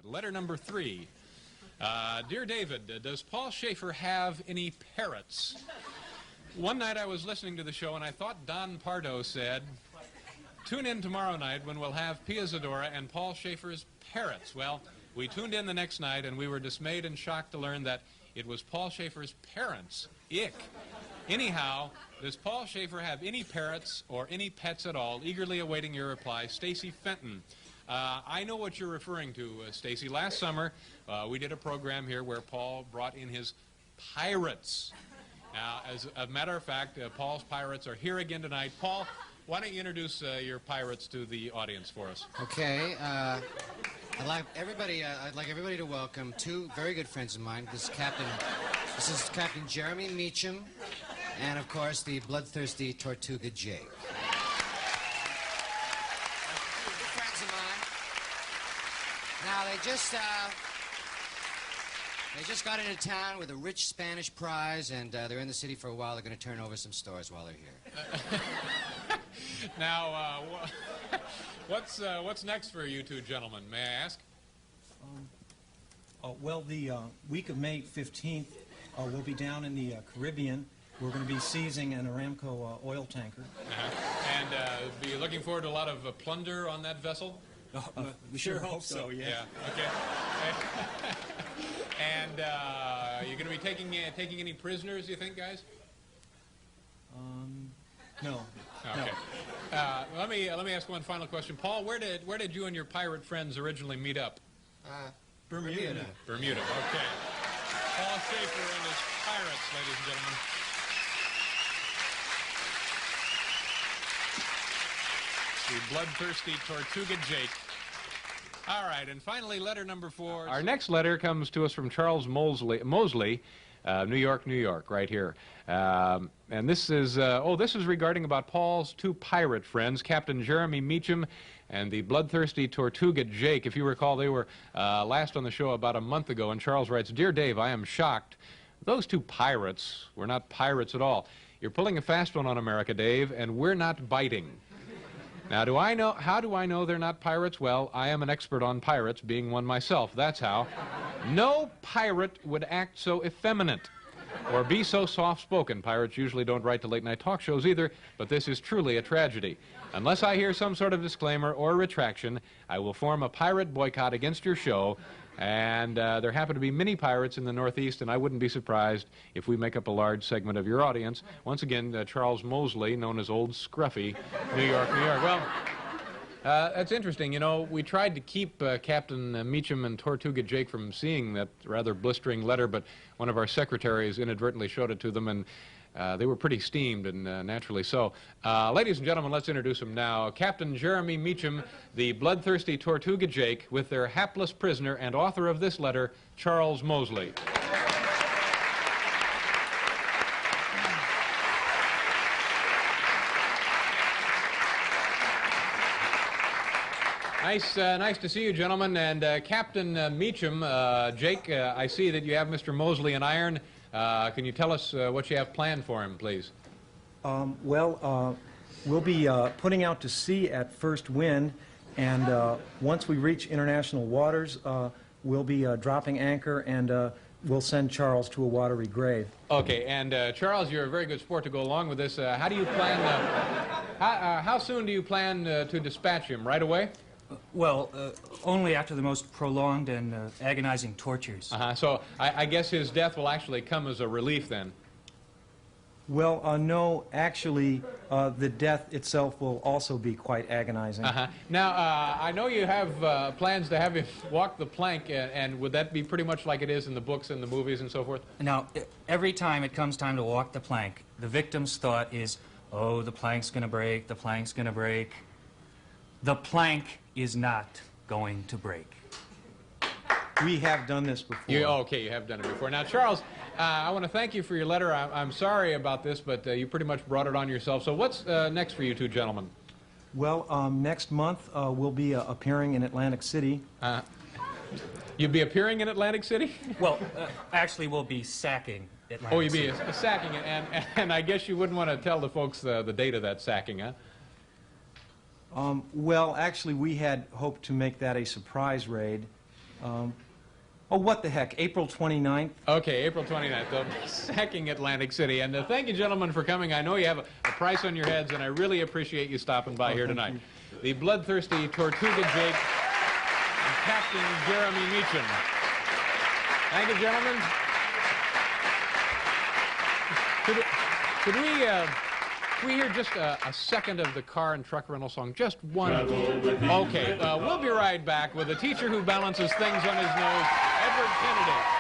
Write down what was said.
Letter number 3. Dear David, does Paul Shaffer have any parrots? One night I was listening to the show and I thought Don Pardo said, tune in tomorrow night when we'll have Pia Zadora and Paul Shaffer's parrots. Well, we tuned in the next night and we were dismayed and shocked to learn that it was Paul Shaffer's parents. Ick. Anyhow, does Paul Shaffer have any parrots or any pets at all? Eagerly awaiting your reply, Stacy Fenton. I know what you're referring to, Stacy. Last summer, we did a program here where Paul brought in his pirates. Now, as a matter of fact, Paul's pirates are here again tonight. Paul, why don't you introduce your pirates to the audience for us? Okay. I'd like everybody to welcome two very good friends of mine. This is Captain Jeremy Meacham, and of course the bloodthirsty Tortuga Jake. Good friends of mine. Now they just got into town with a rich Spanish prize, and they're in the city for a while. They're going to turn over some stores while they're here. Now, what's next for you two gentlemen? May I ask? Well, the week of May 15th, we'll be down in the Caribbean. We're going to be seizing an Aramco oil tanker. And be looking forward to a lot of plunder on that vessel? We sure hope so, yeah. Okay. And you're going to be taking any prisoners, you think, guys? No. Okay. No. Let me ask one final question. Paul, where did you and your pirate friends originally meet up? Bermuda. Bermuda. Okay. Paul Shaffer and his pirates, ladies and gentlemen. The bloodthirsty Tortuga Jake. All right, and finally, letter number 4. Our next letter comes to us from Charles Mosley, New York, New York, right here. And this is regarding about Paul's two pirate friends, Captain Jeremy Meacham and the bloodthirsty Tortuga Jake. If you recall, they were last on the show about a month ago, and Charles writes, Dear Dave, I am shocked. Those two pirates were not pirates at all. You're pulling a fast one on America, Dave, and we're not biting. Now, how do I know they're not pirates? Well, I am an expert on pirates, being one myself. That's how. No pirate would act so effeminate or be so soft-spoken. Pirates usually don't write to late-night talk shows either, but this is truly a tragedy. Unless I hear some sort of disclaimer or retraction, I will form a pirate boycott against your show. And there happen to be many pirates in the Northeast, and I wouldn't be surprised if we make up a large segment of your audience. Once again, Charles Mosley, known as Old Scruffy, New York, New York. Well, that's interesting. You know, we tried to keep Captain Meacham and Tortuga Jake from seeing that rather blistering letter, but one of our secretaries inadvertently showed it to them, and they were pretty steamed, and naturally so. Ladies and gentlemen, let's introduce them now. Captain Jeremy Meacham, the bloodthirsty Tortuga Jake, with their hapless prisoner and author of this letter, Charles Mosley. Nice to see you, gentlemen. And Captain Meacham, Jake, I see that you have Mr. Mosley in iron. Can you tell us what you have planned for him, please? We'll be putting out to sea at first wind, and once we reach international waters, we'll be dropping anchor, and we'll send Charles to a watery grave. Okay, and Charles, you're a very good sport to go along with this. How do you plan? How soon do you plan to dispatch him? Right away? Well, only after the most prolonged and agonizing tortures. So I guess his death will actually come as a relief then. Well, no, actually, the death itself will also be quite agonizing. Now, I know you have plans to have him walk the plank, and would that be pretty much like it is in the books and the movies and so forth? Now, every time it comes time to walk the plank, the victim's thought is, oh, the plank's going to break, the plank's going to break. The plank is not going to break. We have done this before. Okay, you have done it before. Now, Charles, I want to thank you for your letter. I'm sorry about this, but you pretty much brought it on yourself. So what's next for you two gentlemen? Well, next month we'll be appearing in Atlantic City. You'll be appearing in Atlantic City? Well, actually, we'll be sacking Atlantic City. Oh, you'll be sacking it, and I guess you wouldn't want to tell the folks the date of that sacking, huh? Well, actually, we had hoped to make that a surprise raid, Oh, what the heck, April 29th. Okay, April 29th, the sacking Atlantic City. And thank you, gentlemen, for coming. I know you have a price on your heads, and I really appreciate you stopping by here tonight. The Bloodthirsty Tortuga Jake and Captain Jeremy Meacham. Thank you, gentlemen. Could we hear just a second of the car and truck rental song? Just one. Okay, we'll be right back with a teacher who balances things on his nose, Edward Kennedy.